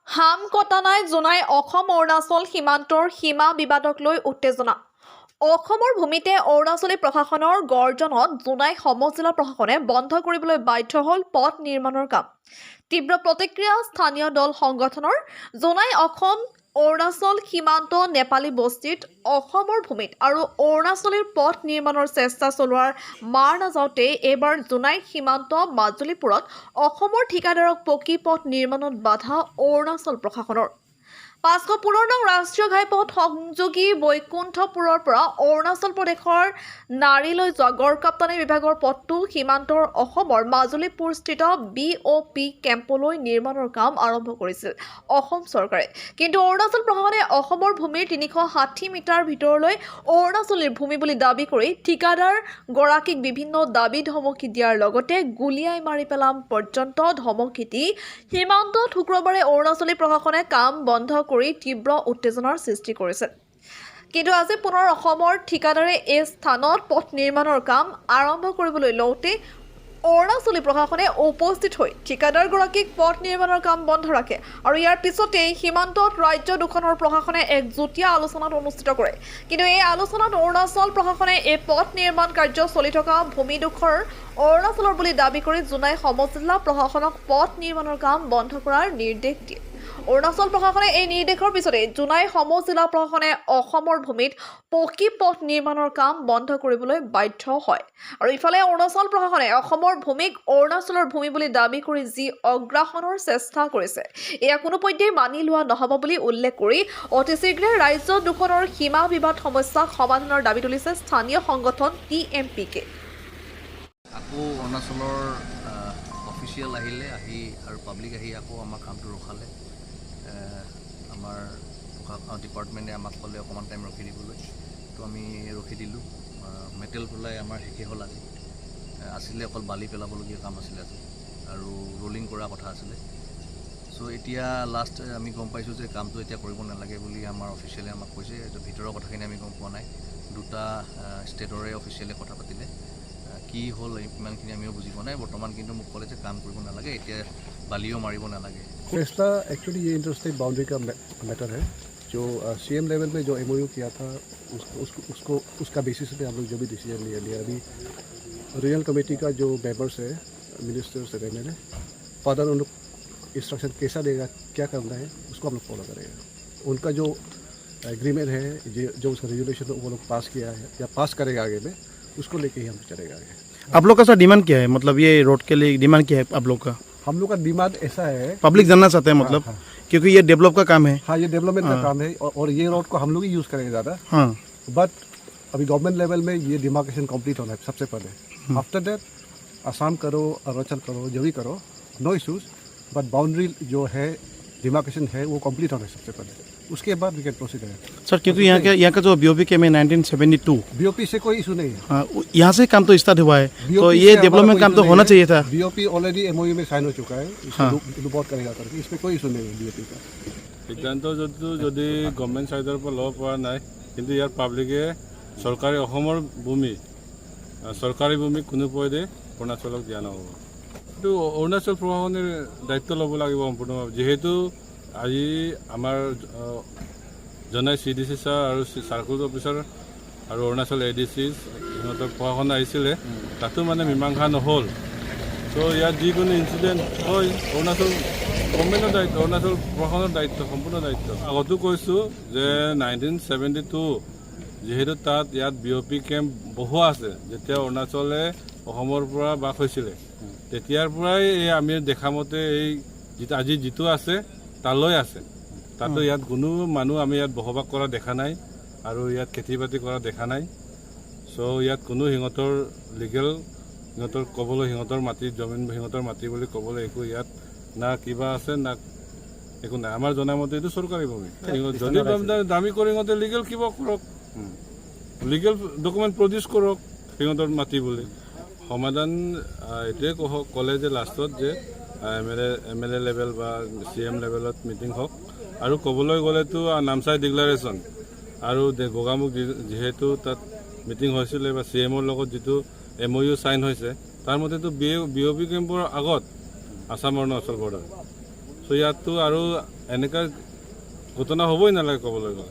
হাম কটা নাই জনাই অসম অৰুণাচল সীমান্তৰ সীমা বিবাদক লৈ উত্তেজনা। অসমৰ ভূমিতে অৰুণাচলী প্ৰশাসনৰ গৰ্জনত জোনাই সমজিলা প্ৰশাসনে বন্ধ কৰিবলৈ বাধ্য হ'ল পথ নিৰ্মাণৰ কাম। তীব্ৰ প্ৰতিক্ৰিয়া স্থানীয় দল সংগঠনৰ। জোনাই অসম অৰুণাচল সীমান্ত নেপালী বস্তিত অসমৰ ভূমিত আৰু অৰুণাচলীৰ পথ নিৰ্মাণৰ চেষ্টা চলোৱাৰ মাৰ নাযাওঁতেই এইবাৰ জোনাইৰ সীমান্ত মাজুলীপুৰত অসমৰ ঠিকাদাৰক পকী পথ নিৰ্মাণত বাধা অৰুণাচল প্ৰশাসনৰ। ৫০৫ নং ৰাষ্ট্ৰীয় ঘাইপথ সংযোগী বৈকুণ্ঠপুৰৰ পৰা অৰুণাচল প্ৰদেশৰ নাৰীলৈ যোৱা গড়কাপ্তানী বিভাগৰ পথটো সীমান্তৰ অসমৰ মাজুলীপুৰস্থিত BOP কেম্পলৈ নিৰ্মাণৰ কাম আৰম্ভ কৰিছিল অসম চৰকাৰে। কিন্তু অৰুণাচল প্ৰশাসনে অসমৰ ভূমিৰ ৩৬০ মিটাৰ ভিতৰলৈ অৰুণাচলীৰ ভূমি বুলি দাবী কৰি ঠিকাদাৰ গৰাকীক বিভিন্ন দাবী ধমকি দিয়াৰ লগতে গুলীয়াই মাৰি পেলাম পৰ্যন্ত ধমকি দি সীমান্তত শুক্ৰবাৰে অৰুণাচলী প্ৰশাসনে কাম বন্ধ কৰি তীব্ৰ উত্তেজনাৰ সৃষ্টি কৰিছে। কিন্তু আজি পুনৰ অসমৰ ঠিকাদাৰে এই স্থানত পথ নিৰ্মাণৰ কাম আৰম্ভ কৰিবলৈ লওঁতে অৰুণাচলী প্ৰশাসনে উপস্থিত হৈ ঠিকাদাৰগৰাকীক পথ নিৰ্মাণৰ কাম বন্ধ ৰাখে আৰু ইয়াৰ পিছতেই সীমান্তত ৰাজ্য দুখনৰ প্ৰশাসনে এক যুটীয়া আলোচনাত অনুষ্ঠিত কৰে। কিন্তু এই আলোচনাত অৰুণাচল প্ৰশাসনে এই পথ নিৰ্মাণ কাৰ্য চলি থকা ভূমিডোখৰ অৰুণাচলৰ বুলি দাবী কৰি জোনাই সমজিলা প্ৰশাসনক পথ নিৰ্মাণৰ কাম বন্ধ কৰাৰ নিৰ্দেশ দিয়ে। অৰুণাচল প্ৰশাসনে এই নিৰ্দেশৰ পিছতে জোনাই সমজিলা প্ৰশাসনে অসমৰ ভূমিত পকী পথ নিৰ্মাণৰ কাম বন্ধ কৰিবলৈ বাধ্য হয়। আৰু ইফালে অৰুণাচল প্ৰশাসনে অসমৰ ভূমিক অৰুণাচলৰ ভূমি বুলি দাবী কৰি যি অগ্ৰাসনৰ চেষ্টা কৰিছে এয়া কোনোপধ্যেই মানি লোৱা নহ'ব বুলি উল্লেখ কৰি অতি শীঘ্ৰে ৰাজ্য দুখনৰ সীমা বিবাদ সমস্যা সমাধানৰ দাবী তুলিছে স্থানীয় সংগঠন TMPK। আকৌ অৰুণাচলৰ অফিচিয়েল আহিলে আৰু পাব্লিক আহি আকৌ আমাৰ কামটো ৰখালে। আমাৰ ডিপাৰ্টমেণ্টে আমাক ক'লে অকণমান টাইম ৰখি দিবলৈ, তো আমি ৰখি দিলোঁ। মেটেল পেলাই আমাৰ শেষে হ'ল আজি। আছিলে অকল বালি পেলাবলগীয়া কাম আছিলে আজি আৰু ৰোলিং কৰা কথা আছিলে। চ' এতিয়া লাষ্ট আমি গম পাইছোঁ যে কামটো এতিয়া কৰিব নালাগে বুলি আমাৰ অফিচিয়েলে আমাক কৈছে। এইটো ভিতৰৰ কথাখিনি আমি গম পোৱা নাই। দুটা ষ্টেটৰে অফিচিয়েলে কথা পাতিলে, কি হ'ল ইমানখিনি আমিও বুজি পোৱা নাই। বৰ্তমান কিন্তু মোক ক'লে যে কাম কৰিব নালাগে, এতিয়া বালিও মাৰিব নালাगे। फैसला एक्चुअली ये इंटरस्टेट बाउंड्री का मैटर है। जो CM लेवल में जो MOU किया था उसका बेसिस पे हम लोग जो भी डिसीजन लिया। अभी रीजनल कमेटी का जो मेंबर्स है, मिनिस्टर्स है, MLA, फर्दर उन लोग इंस्ट्रक्शन कैसा देगा, क्या करना है, उसको हम लोग फॉलो करेंगे। उनका जो एग्रीमेंट है, जो उसका रेजुलेशन वो लोग पास किया है या पास करेगा आगे में, उसको लेके ही हम चलेगा आगे। आप लोग का सर डिमांड क्या है? मतलब ये रोड के लिए डिमांड क्या है आप लोग का? हम लोग का डिमांड ऐसा है, पब्लिक जानना चाहते हैं मतलब। हाँ। क्योंकि ये डेवलप का काम है। हाँ, ये डेवलपमेंट का काम है और ये रोड को हम लोग ही यूज़ करेंगे ज़्यादा। हाँ, बट अभी गवर्नमेंट लेवल में ये डिमार्केशन कंप्लीट होना है सबसे पहले। आफ्टर दैट असम करो, अरुणाचल करो, जो भी करो, नो इश्यूज। बट बाउंड्री जो है, डिमार्केशन है, वो कंप्लीट होना है सबसे पहले, उसके बाद वी कैन प्रोसीड है। सर क्योंकि यहाँ का जो BOP के में 1972 BOP से कोई इशू नहीं है। हाँ, यहाँ से काम तो स्टार्ट हुआ है, BOP तो से ये हमारा डेवलपमेंट कोई काम issue तो नहीं होना है। चाहिए था। BOP ऑलरेडी MOU में साइन हो चुका है, हाँ। रिपोर्ट करेगा करके, इसमें कोई इशू नहीं है BOP का। সিদ্ধান্ত যদি গভৰ্ণমেণ্ট ছাইডৰ পৰা ল'ব পৰা নাই, কিন্তু ইয়াৰ পাব্লিকে চৰকাৰী অসমৰ ভূমি, চৰকাৰী ভূমি কোনো পধ্যে অৰুণাচলক দিয়া নহ'ব। কিন্তু অৰুণাচল প্ৰশাসনে দায়িত্ব ল'ব লাগিব সম্পূৰ্ণভাৱে। যিহেতু আজি আমাৰ জনাই CDC ছাৰ আৰু চাৰ্কুল অফিচাৰ আৰু অৰুণাচল ADC সিহঁতৰ প্ৰশাসন আহিছিলে, তাতো মানে মীমাংসা নহ'ল। চ' ইয়াত যিকোনো ইনচিডেণ্ট হয় অৰুণাচল গভৰ্ণমেণ্টৰ দায়িত্ব, অৰুণাচল প্ৰশাসনৰ দায়িত্ব, সম্পূৰ্ণ দায়িত্ব। আগতো কৈছোঁ যে 1972 যিহেতু ইয়াত BOP কেম্প বহোৱা আছে, যেতিয়া অৰুণাচলে অসমৰ পৰা বাস হৈছিলে, তেতিয়াৰ পৰাই এই আমি দেখা মতে এই আজি যিটো আছে তালৈ আছে। তাতো ইয়াত কোনো মানুহ আমি ইয়াত বসবাস কৰা দেখা নাই আৰু ইয়াত খেতি বাতি কৰা দেখা নাই। চ' ইয়াত কোনো সিহঁতৰ লিগেল সিহঁতৰ ক'বলৈ সিহঁতৰ মাটি জমিন সিহঁতৰ মাটি বুলি ক'বলৈ একো ইয়াত না কিবা আছে না একো নাই। আমাৰ জনামতে এইটো চৰকাৰী ভূমি। যদি দামী কৰি সিহঁতে লিগেল কিবা কৰক, লিগেল ডকুমেণ্ট প্ৰডিউচ কৰক সিহঁতৰ মাটি বুলি। সমাধান এইটোৱে ক'লে যে লাষ্টত যে MLA লেভেল বা CM লেভেলত মিটিং হওক। আৰু ক'বলৈ গ'লেতো নামচাই ডিক্লাৰেশ্যন আৰু গোগামুখ যিহেতু তাত মিটিং হৈছিলে বা CMৰ লগত যিটো MOU চাইন হৈছে, তাৰ মতেতো BOP কেম্পৰ আগত আসাম অৰুণাচল বৰ্ডাৰ। চ' ইয়াততো আৰু এনেকুৱা ঘটনা হ'বই নালাগে ক'বলৈ গ'লে